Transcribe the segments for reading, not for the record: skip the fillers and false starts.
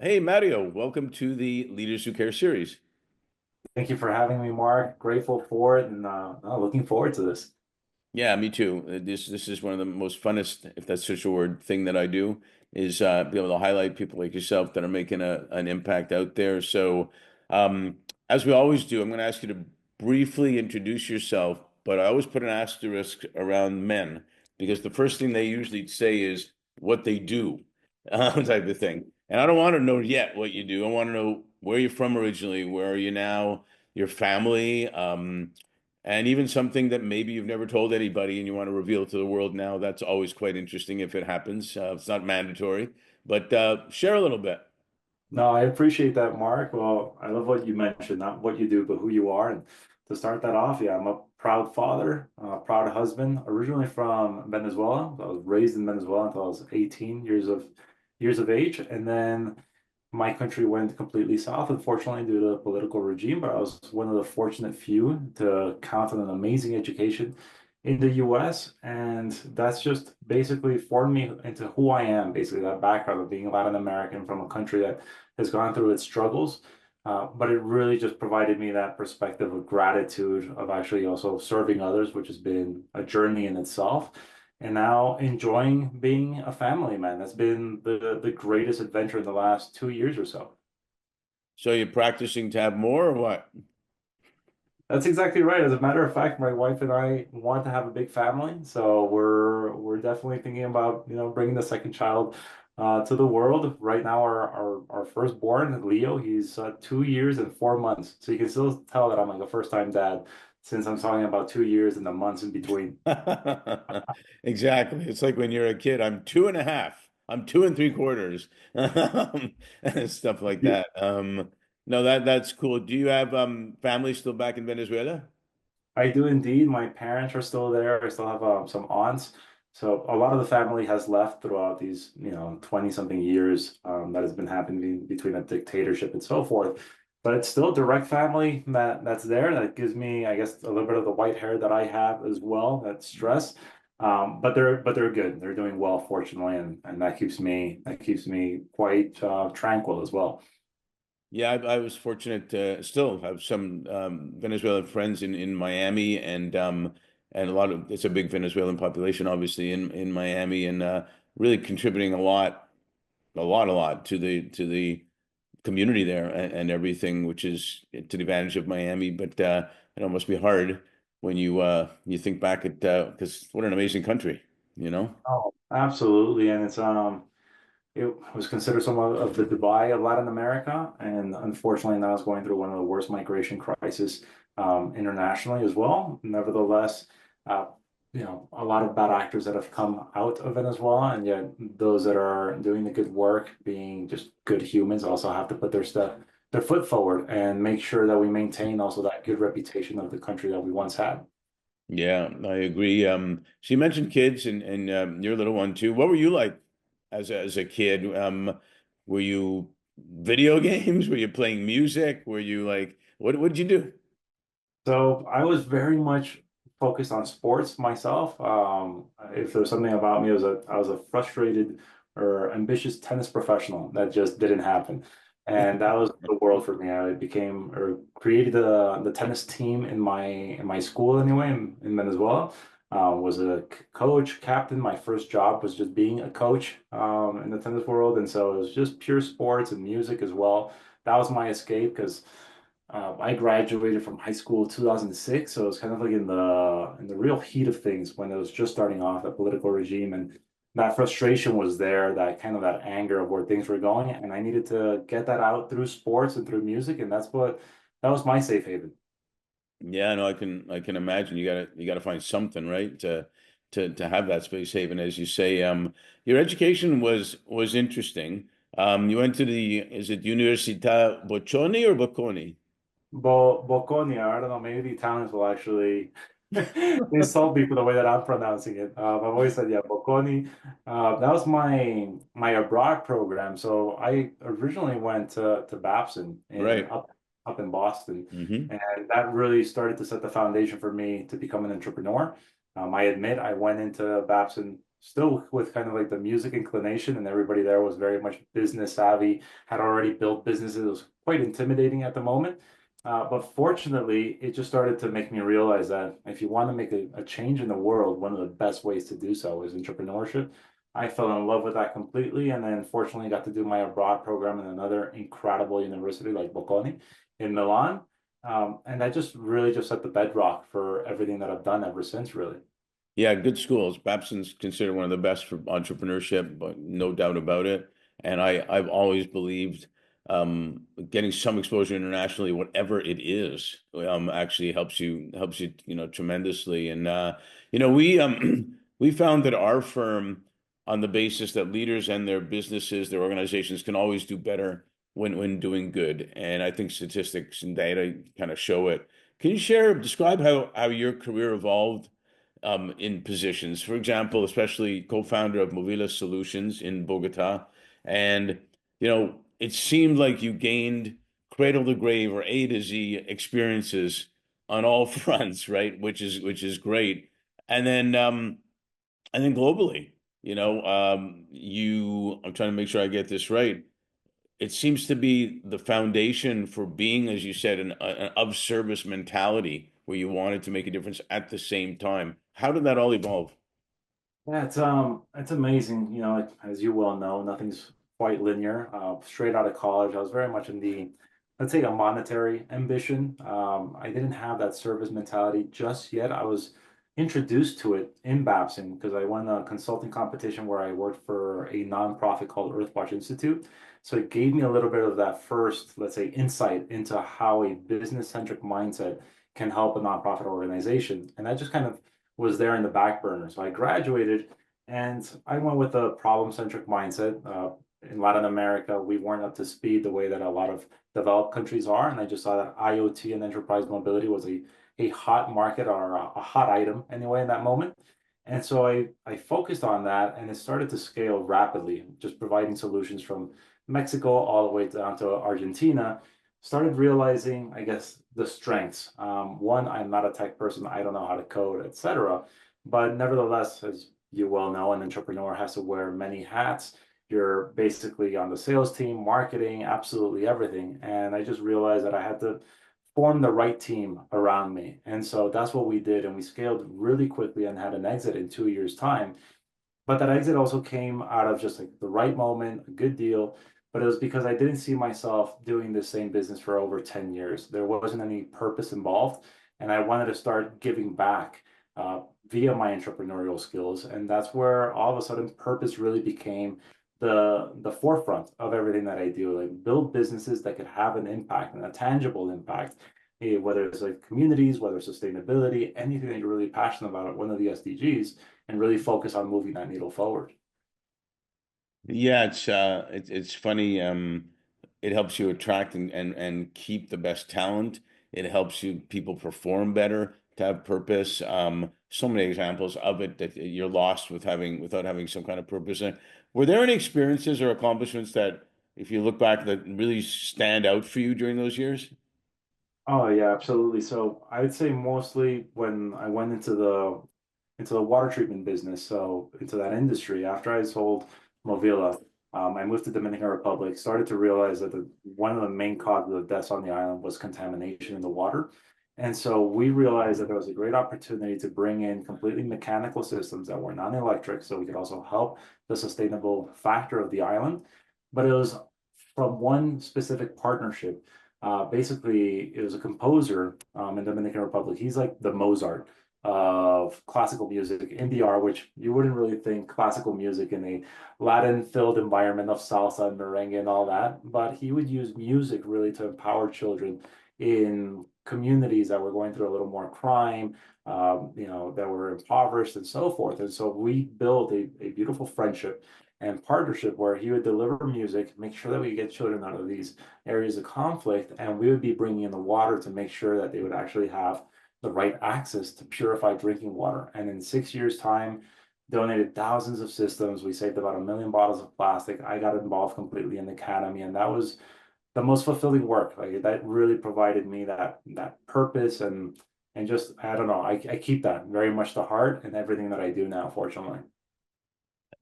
Hey, Mario, welcome to the Leaders Who Care series. Thank you for having me, Mark. Grateful for it and looking forward to this. Yeah, me too. This is one of the most funnest, if that's such a word, thing that I do is be able to highlight people like yourself that are making an impact out there. So, um, as we always do, I'm going to ask you to briefly introduce yourself, but I always put an asterisk around men because the first thing they usually say is what they do, type of thing. And I don't want to know yet what you do. I want to know where you're from originally, where are you now, your family. And even something that maybe you've never told anybody and you want to reveal to the world now, that's always quite interesting if it happens. It's not mandatory, but share a little bit. No, I appreciate that, Mark. Well, I love what you mentioned, not what you do, but who you are. And to start that off, yeah, I'm a proud father, proud husband, originally from Venezuela. I was raised in Venezuela until I was 18 years of age, and then my country went completely south, unfortunately, due to the political regime. But I was one of the fortunate few to count on an amazing education in the US. And that's just basically formed me into who I am, basically, that background of being Latin American from a country that has gone through its struggles. But it really just provided me that perspective of gratitude of actually also serving others, which has been a journey in itself. And now enjoying being a family man. That's been the greatest adventure in the last 2 years or so. So you're practicing to have more or what? That's exactly right. As a matter of fact, my wife and I want to have a big family, so we're definitely thinking about, bringing the second child to the world. Right now, our firstborn, Leo, he's 2 years and 4 months. So you can still tell that I'm like a first time dad since I'm talking about 2 years and the months in between. Exactly. It's like when you're a kid, I'm two and a half, I'm two and three quarters, stuff like that. No, that's cool. Do you have family still back in Venezuela? I do indeed. My parents are still there. I still have some aunts. So a lot of the family has left throughout these, 20 something years that has been happening between a dictatorship and so forth. But it's still direct family that's there. That gives me, I guess, a little bit of the white hair that I have as well, that stress. But they're good. They're doing well, fortunately, and that keeps me quite tranquil as well. Yeah, I was fortunate to still have some Venezuelan friends in Miami and a lot of it's a big Venezuelan population obviously in Miami and really contributing a lot to the community there and everything, which is to the advantage of Miami. But it must be hard when you think back at because what an amazing country, you know? Oh, absolutely. And it was considered somewhat of the Dubai of Latin America, and unfortunately now it's going through one of the worst migration crises internationally as well. Nevertheless, uh, a lot of bad actors that have come out of Venezuela, and yet those that are doing the good work, being just good humans, also have to put their foot forward and make sure that we maintain also that good reputation of the country that we once had. Yeah, I agree. So you mentioned kids and your little one too. What were you like as a kid? Were you video games? Were you playing music? Were you like what did you do? So I was very much focused on sports myself. If there's something about me, I was a frustrated or ambitious tennis professional that just didn't happen, and that was the world for me. I became or created the tennis team in my school anyway in Venezuela. Was a coach, captain. My first job was just being a coach in the tennis world, and so it was just pure sports and music as well. That was my escape because I graduated from high school in 2006, so it was kind of like in the real heat of things when it was just starting off the political regime, and that frustration was there, that kind of that anger of where things were going, and I needed to get that out through sports and through music, and that was my safe haven. Yeah, no, I can imagine you gotta find something, right? To have that space haven, as you say. Your education was interesting. You went to the is it Università Bocconi or Bocconi? Bocconi, I don't know, maybe the Italians will actually insult me for the way that I'm pronouncing it. I've always said, yeah, Bocconi. That was my abroad program. So I originally went to Babson in Right. up in Boston, Hmm. and that really started to set the foundation for me to become an entrepreneur. I admit I went into Babson still with kind of like the music inclination, and everybody there was very much business savvy, had already built businesses. It was quite intimidating at the moment. But fortunately, it just started to make me realize that if you want to make a change in the world, one of the best ways to do so is entrepreneurship. I fell in love with that completely, and then fortunately got to do my abroad program in another incredible university like Bocconi in Milan. And that just really just set the bedrock for everything that I've done ever since, really. Yeah, good schools. Babson's considered one of the best for entrepreneurship, but no doubt about it. And I've always believed getting some exposure internationally, whatever it is, actually helps you, tremendously. And we found that our firm, on the basis that leaders and their businesses, their organizations can always do better when doing good. And I think statistics and data kind of show it. Can you describe how your career evolved? In positions. For example, especially co-founder of Movila Solutions in Bogota. And, it seemed like you gained cradle to grave or A to Z experiences on all fronts, right? Which is great. And then globally, I'm trying to make sure I get this right. It seems to be the foundation for being, as you said, an of service mentality where you wanted to make a difference at the same time. How did that all evolve? Yeah, it's amazing. As you well know, nothing's quite linear. Straight out of college, I was very much in the, let's say, a monetary ambition. I didn't have that service mentality just yet. I was introduced to it in Babson because I won a consulting competition where I worked for a nonprofit called Earthwatch Institute. So it gave me a little bit of that first, let's say, insight into how a business-centric mindset can help a nonprofit organization. And that just kind of was there in the back burner. So I graduated and I went with a problem-centric mindset. In Latin America, we weren't up to speed the way that a lot of developed countries are. And I just saw that IoT and enterprise mobility was a hot market or a hot item anyway in that moment. And so I focused on that and it started to scale rapidly, just providing solutions from Mexico all the way down to Argentina. Started realizing, I guess, the strengths. One, I'm not a tech person, I don't know how to code, etc. But nevertheless, as you well know, an entrepreneur has to wear many hats. You're basically on the sales team, marketing, absolutely everything. And I just realized that I had to form the right team around me. And so that's what we did. And we scaled really quickly and had an exit in 2 years' time. But that exit also came out of just like the right moment, a good deal. But it was because I didn't see myself doing the same business for over 10 years. There wasn't any purpose involved. And I wanted to start giving back via my entrepreneurial skills. And that's where all of a sudden purpose really became the forefront of everything that I do. Like build businesses that could have an impact and a tangible impact, whether it's like communities, whether it's sustainability, anything that you're really passionate about, one of the SDGs, and really focus on moving that needle forward. Yeah, it's funny. It helps you attract and keep the best talent. It helps you people perform better to have purpose. So many examples of it that you're lost without having some kind of purpose. Were there any experiences or accomplishments that, if you look back, that really stand out for you during those years? Oh yeah, absolutely. So I would say mostly when I went into the water treatment business, so into that industry, after I sold Movila, I moved to Dominican Republic, started to realize that one of the main causes of deaths on the island was contamination in the water. And so we realized that there was a great opportunity to bring in completely mechanical systems that were non-electric, so we could also help the sustainable factor of the island. But it was from one specific partnership. Basically, it was a composer in Dominican Republic. He's like the Mozart of classical music in DR, which you wouldn't really think classical music in a Latin-filled environment of salsa and merengue and all that. But he would use music really to empower children in communities that were going through a little more crime, that were impoverished and so forth. And so we built a beautiful friendship and partnership where he would deliver music, make sure that we get children out of these areas of conflict, and we would be bringing in the water to make sure that they would actually have the right access to purified drinking water. And in 6 years' time, donated thousands of systems. We saved about 1 million bottles of plastic. I got involved completely in the academy, and that was the most fulfilling work. Like that really provided me that purpose and just I don't know. I keep that very much to heart in everything that I do now, fortunately.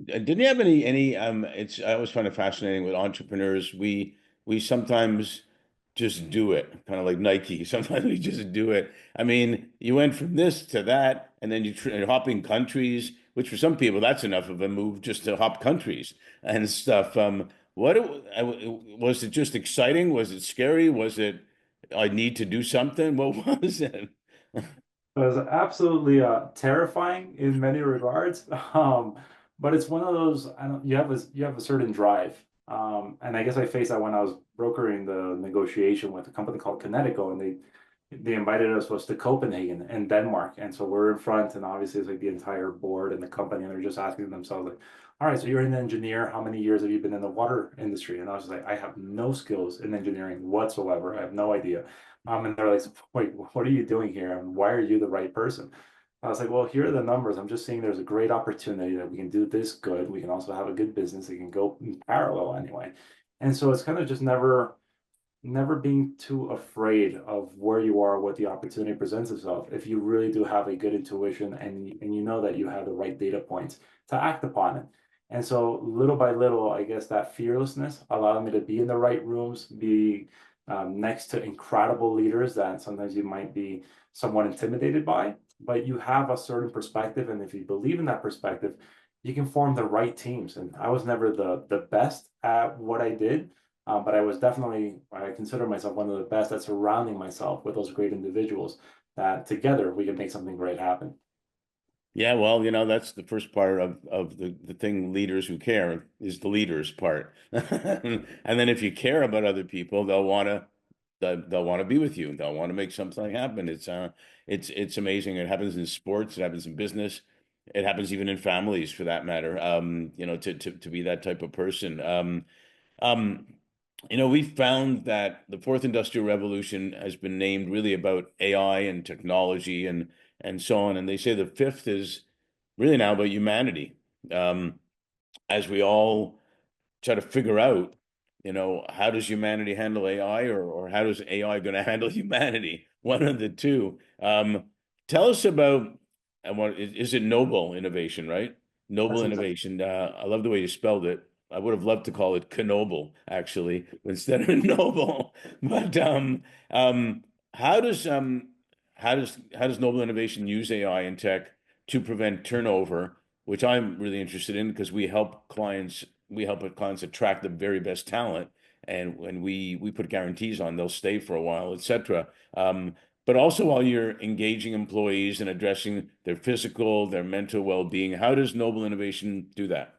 Didn't you have any it's I always find it fascinating with entrepreneurs. We sometimes just do it, kind of like Nike. Sometimes we just do it. I mean, you went from this to that, and then you're hopping countries, which for some people that's enough of a move just to hop countries and stuff. Was it just exciting? Was it scary? Was it I need to do something? What was it? It was absolutely terrifying in many regards. But it's one of those, I don't, you have a certain drive. And I guess I faced that when I was brokering the negotiation with a company called Kinetico, and they invited us to Copenhagen in Denmark. And so we're in front, and obviously it's like the entire board and the company, and they're just asking themselves like, all right, so you're an engineer. How many years have you been in the water industry? And I was just like, I have no skills in engineering whatsoever. I have no idea. And they're like, wait, what are you doing here? And why are you the right person? I was like, well, here are the numbers. I'm just seeing there's a great opportunity that we can do this good. We can also have a good business that can go in parallel anyway. And so it's kind of just never being too afraid of where you are, what the opportunity presents itself. If you really do have a good intuition and you know that you have the right data points to act upon it. And so little by little, I guess that fearlessness allowed me to be in the right rooms, be next to incredible leaders that sometimes you might be somewhat intimidated by, but you have a certain perspective. And if you believe in that perspective, you can form the right teams. And I was never the best at what I did, but I was definitely, I consider myself one of the best at surrounding myself with those great individuals that together we can make something great happen. Yeah, well, that's the first part of the thing leaders who care is the leaders part. And then if you care about other people, they'll want to be with you. They'll want to make something happen. It's amazing. It happens in sports, it happens in business, it happens even in families for that matter. To be that type of person. Um, we found that the fourth industrial revolution has been named really about AI and technology and so on. And they say the fifth is really now about humanity. Um, as we all try to figure out, how does humanity handle AI or how does AI going to handle humanity? One of the two. Tell us about and what is it Knobl innovation, right? That's Knobl exactly. innovation. I love the way you spelled it. I would have loved to call it Knoble actually instead of Noble. But um, how does um, how does Knobl innovation use AI and tech to prevent turnover, which I'm really interested in because we help our clients attract the very best talent, and when we put guarantees on they'll stay for a while, etc. But also while you're engaging employees and addressing their physical, their mental well-being, how does Noble Innovation do that?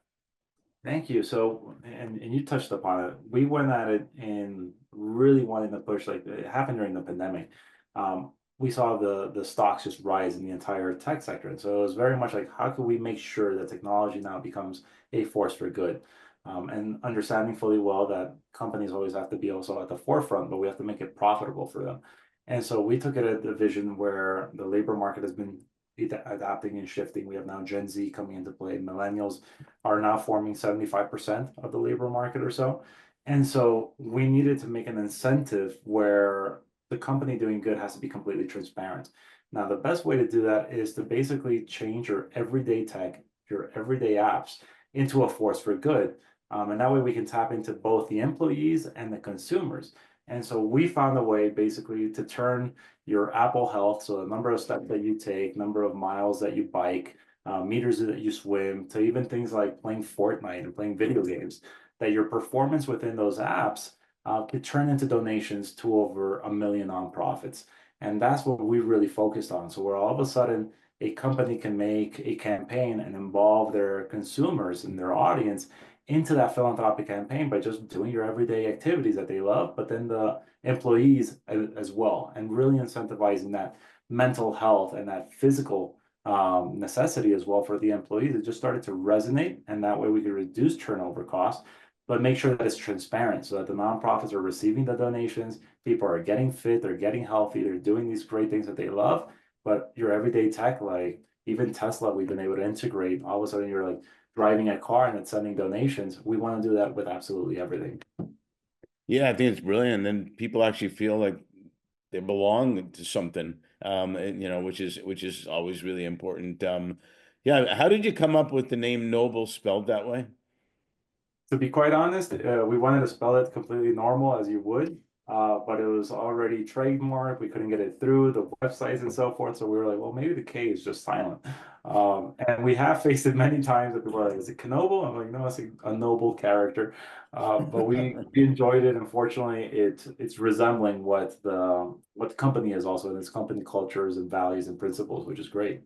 Thank you. So, and you touched upon it. We went at it in really wanting to push, like it happened during the pandemic. We saw the stocks just rise in the entire tech sector. And so it was very much like, how can we make sure that technology now becomes a force for good? And understanding fully well that companies always have to be also at the forefront, but we have to make it profitable for them. And so we took it at the vision where the labor market has been adapting and shifting. We have now Gen Z coming into play, millennials are now forming 75% of the labor market or so. And so we needed to make an incentive where the company doing good has to be completely transparent. Now, the best way to do that is to basically change your everyday tech, your everyday apps into a force for good. And that way we can tap into both the employees and the consumers. And so we found a way basically to turn your Apple Health, so the number of steps that you take, number of miles that you bike, meters that you swim, to even things like playing Fortnite and playing video games, that your performance within those apps could turn into donations to over 1 million nonprofits. And that's what we really focused on. So where all of a sudden a company can make a campaign and involve their consumers and their audience into that philanthropic campaign by just doing your everyday activities that they love, but then the employees as well, and really incentivizing that mental health and that physical necessity as well for the employees. It just started to resonate, and that way we could reduce turnover costs, but make sure that it's transparent so that the nonprofits are receiving the donations, people are getting fit, they're getting healthy, they're doing these great things that they love. But your everyday tech, like even Tesla, we've been able to integrate. All of a sudden, you're like driving a car and it's sending donations. We want to do that with absolutely everything. Yeah, I think it's brilliant. And then people actually feel like they belong to something, which is always really important. Yeah, how did you come up with the name Noble spelled that way? To be quite honest, we wanted to spell it completely normal as you would, but it was already trademarked. We couldn't get it through the websites and so forth. So we were like, well, maybe the K is just silent. And we have faced it many times that people are like, is it Knobl? I'm like, no, it's a noble character. But we enjoyed it. Unfortunately, it's resembling what the company is also, and its company cultures and values and principles, which is great.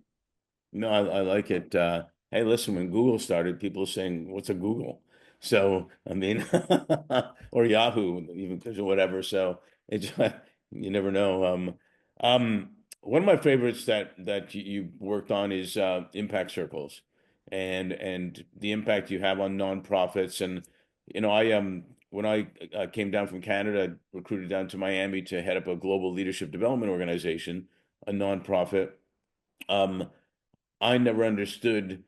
No, I like it. Hey, listen, when Google started, people were saying, "What's a Google?" So, I mean, or Yahoo, even because of whatever. So, it's you never know. One of my favorites that you worked on is impact circles, and the impact you have on nonprofits. And I when I came down from Canada, recruited down to Miami to head up a global leadership development organization, a nonprofit. Um, I never understood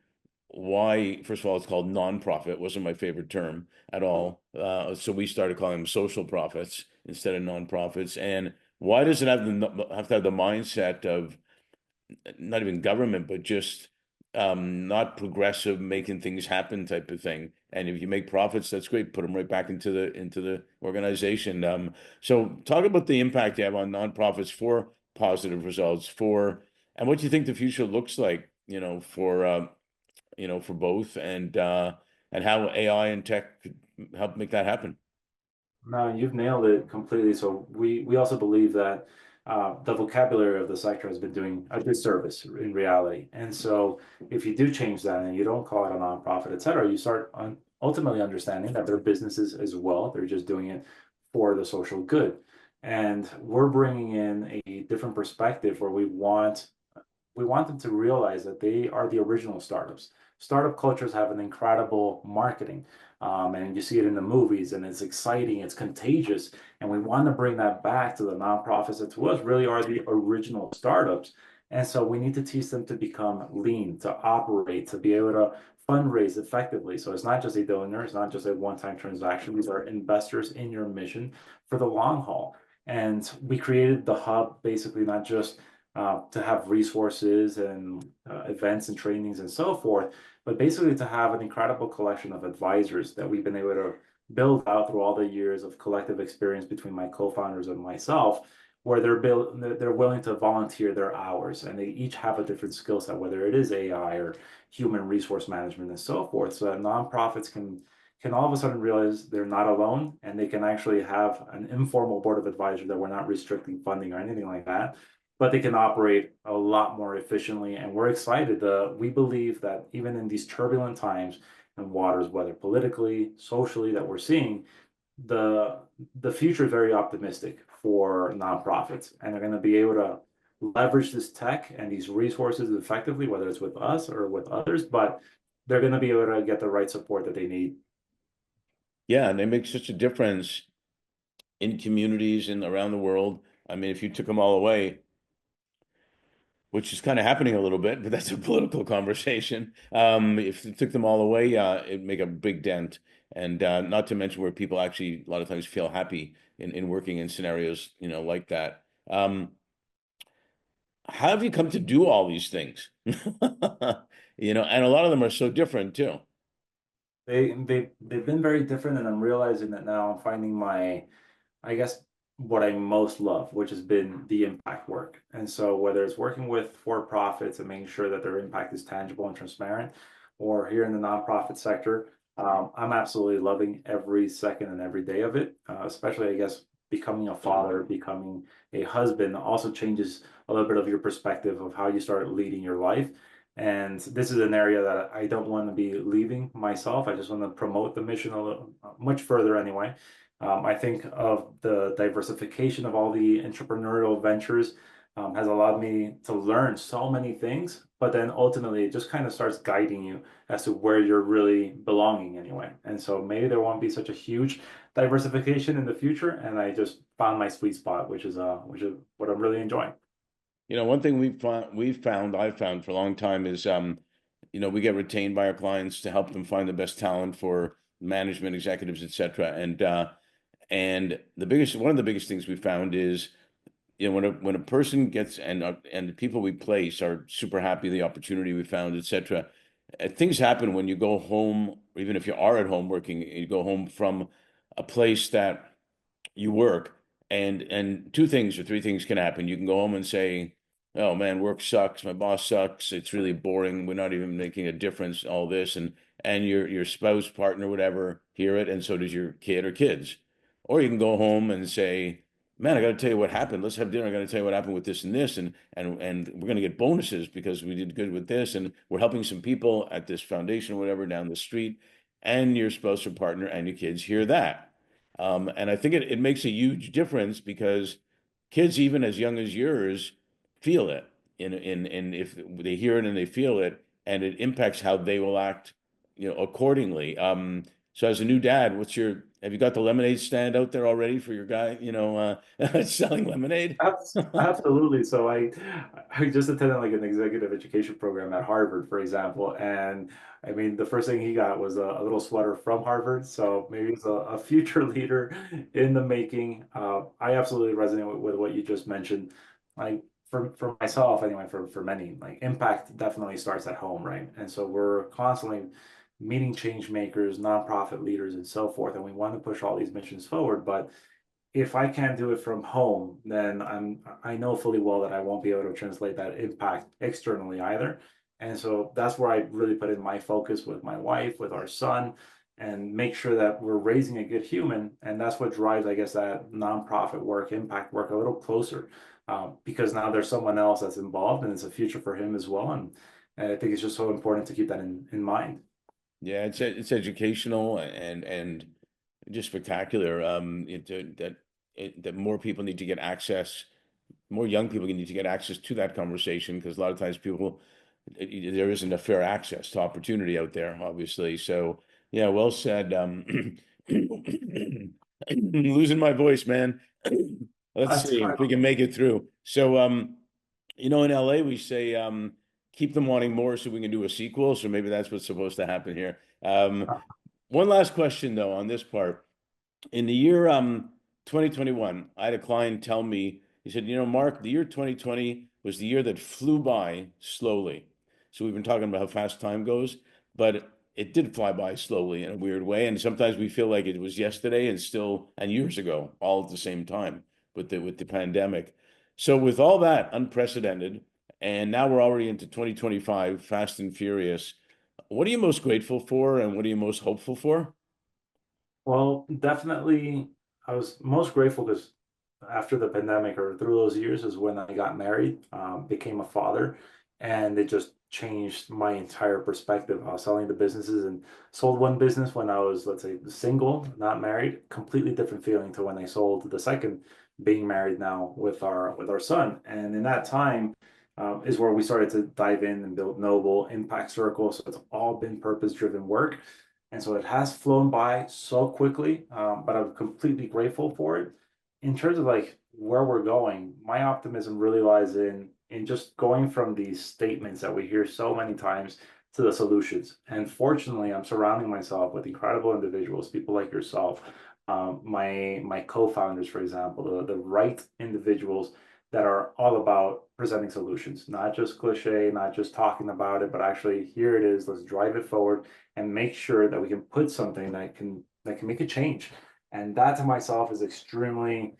why, first of all, it's called nonprofit. It wasn't my favorite term at all. So we started calling them social profits instead of nonprofits. And why does it have to have the mindset of not even government, but just not progressive, making things happen type of thing? And if you make profits, that's great. Put them right back into the organization. So talk about the impact you have on nonprofits for positive results for, and what you think the future looks like, for both, and how AI and tech could help make that happen. No, you've nailed it completely. So we also believe that the vocabulary of the sector has been doing a good service in reality. And so if you do change that and you don't call it a nonprofit, et cetera, you start ultimately understanding that they're businesses as well. They're just doing it for the social good. And we're bringing in a different perspective where we want them to realize that they are the original startups. Startup cultures have an incredible marketing, and you see it in the movies, and it's exciting, it's contagious, and we want to bring that back to the nonprofits that to us really are the original startups. And so we need to teach them to become lean, to operate, to be able to fundraise effectively. So it's not just a donor, it's not just a one-time transaction. These are investors in your mission for the long haul. And we created the hub basically not just to have resources and events and trainings and so forth, but basically to have an incredible collection of advisors that we've been able to build out through all the years of collective experience between my co-founders and myself, where they're willing to volunteer their hours, and they each have a different skill set, whether it is AI or human resource management and so forth, so that nonprofits can all of a sudden realize they're not alone, and they can actually have an informal board of advisors that we're not restricting funding or anything like that, but they can operate a lot more efficiently. And we're excited. We believe that even in these turbulent times and waters, whether politically, socially, that we're seeing, the the future is very optimistic for nonprofits, and they're going to be able to leverage this tech and these resources effectively, whether it's with us or with others, but they're going to be able to get the right support that they need. Yeah, and they make such a difference in communities and around the world. I mean, if you took them all away, which is kind of happening a little bit, but that's a political conversation. If you took them all away, it'd make a big dent. And not to mention where people actually a lot of times feel happy in working in scenarios, like that. How have you come to do all these things? And a lot of them are so different too. They've been very different, and I'm realizing that now I'm finding I guess what I most love, which has been the impact work. And so whether it's working with for-profits and making sure that their impact is tangible and transparent, or here in the nonprofit sector, I'm absolutely loving every second and every day of it. Especially, I guess, becoming a father, becoming a husband also changes a little bit of your perspective of how you start leading your life. And this is an area that I don't want to be leaving myself. I just want to promote the mission a little much further anyway. I think of the diversification of all the entrepreneurial ventures has allowed me to learn so many things, but then ultimately it just kind of starts guiding you as to where you're really belonging anyway. And so maybe there won't be such a huge diversification in the future, and I just found my sweet spot, which is what I'm really enjoying. One thing I've found for a long time is, we get retained by our clients to help them find the best talent for management, executives, etc. And one of the biggest things we found is, when a person gets and the people we place are super happy the opportunity we found, etc. Things happen when you go home, or even if you are at home working, you go home from a place that you work, and two things or three things can happen. You can go home and say, "Oh man, work sucks. My boss sucks. It's really boring. We're not even making a difference. All this," and your spouse, partner, whatever, hear it, and so does your kid or kids. Or you can go home and say, "Man, I got to tell you what happened. Let's have dinner. I got to tell you what happened with this and this, and we're going to get bonuses because we did good with this, and we're helping some people at this foundation, whatever, down the street." And your spouse or partner and your kids hear that. And I think it makes a huge difference because kids, even as young as yours, feel it. In if they hear it and they feel it, and it impacts how they will act, accordingly. So as a new dad, have you got the lemonade stand out there already for your guy, selling lemonade? Absolutely. So I just attended like an executive education program at Harvard, for example, and I mean the first thing he got was a little sweater from Harvard. So maybe he's a future leader in the making. I absolutely resonate with what you just mentioned. Like for myself, anyway, for many, like impact definitely starts at home, right? And so we're constantly meeting change makers, nonprofit leaders, and so forth, and we want to push all these missions forward, but if I can't do it from home, then I know fully well that I won't be able to translate that impact externally either. And so that's where I really put in my focus with my wife, with our son, and make sure that we're raising a good human. And that's what drives, I guess, that nonprofit work, impact work a little closer, because now there's someone else that's involved and it's a future for him as well. And I think it's just so important to keep that in mind. Yeah, it's educational and just spectacular. That more people need to get access, more young people need to get access to that conversation because a lot of times there isn't a fair access to opportunity out there, obviously. So yeah, well said. Losing my voice, man. Let's That's see fine. if we can make it through. So in LA we say keep them wanting more so we can do a sequel. So maybe that's what's supposed to happen here. One last question though on this part. In the year 2021, I had a client tell me, he said, Mark, the year 2020 was the year that flew by slowly. So we've been talking about how fast time goes, but it did fly by slowly in a weird way. And sometimes we feel like it was yesterday and years ago, all at the same time with the pandemic. So with all that unprecedented, and now we're already into 2025, fast and furious. What are you most grateful for and what are you most hopeful for? Well, definitely, I was most grateful because after the pandemic or through those years is when I got married, became a father, and it just changed my entire perspective. I was selling the businesses and sold one business when I was, let's say, single, not married. Completely different feeling to when I sold the second, being married now with our son. And in that time, is where we started to dive in and build Knobl, Impact Circle. So it's all been purpose-driven work. And so it has flown by so quickly, but I'm completely grateful for it. In terms of like where we're going, my optimism really lies in just going from these statements that we hear so many times to the solutions. And fortunately, I'm surrounding myself with incredible individuals, people like yourself, my co-founders, for example, the right individuals that are all about presenting solutions, not just cliche, not just talking about it, but actually here it is. Let's drive it forward and make sure that we can put something that can make a change. And that to myself is extremely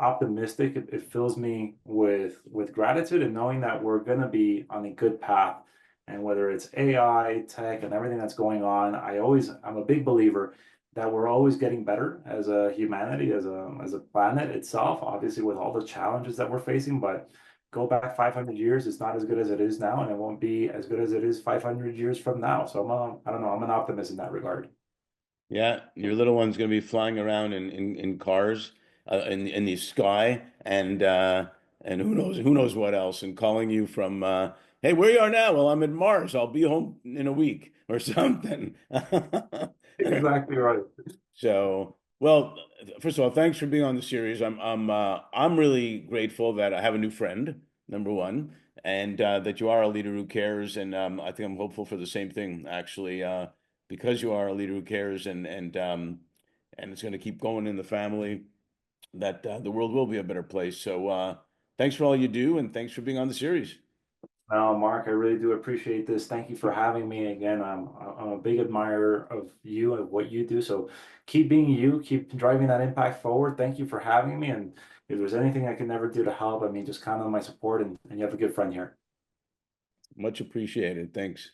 optimistic. It fills me with gratitude and knowing that we're going to be on a good path. And whether it's AI, tech, and everything that's going on, I'm a big believer that we're always getting better as a humanity, as a planet itself, obviously with all the challenges that we're facing, but go back 500 years, it's not as good as it is now, and it won't be as good as it is 500 years from now. So I don't know, I'm an optimist in that regard. Yeah, your little one's gonna be flying around in cars in the sky and who knows what else and calling you from hey, where you are now? Well, I'm in Mars. I'll be home in a week or something. Exactly right. So, well, first of all, thanks for being on the series. I'm really grateful that I have a new friend, number one, and that you are a leader who cares. And I think I'm hopeful for the same thing, actually, because you are a leader who cares, and it's going to keep going in the family. that the world will be a better place. So thanks for all you do, and thanks for being on the series. Mark, I really do appreciate this. Thank you for having me again. I'm a big admirer of you and what you do. So keep being you, keep driving that impact forward. Thank you for having me. And if there's anything I can never do to help, I mean, just count on my support, and you have a good friend here. Much appreciated. Thanks.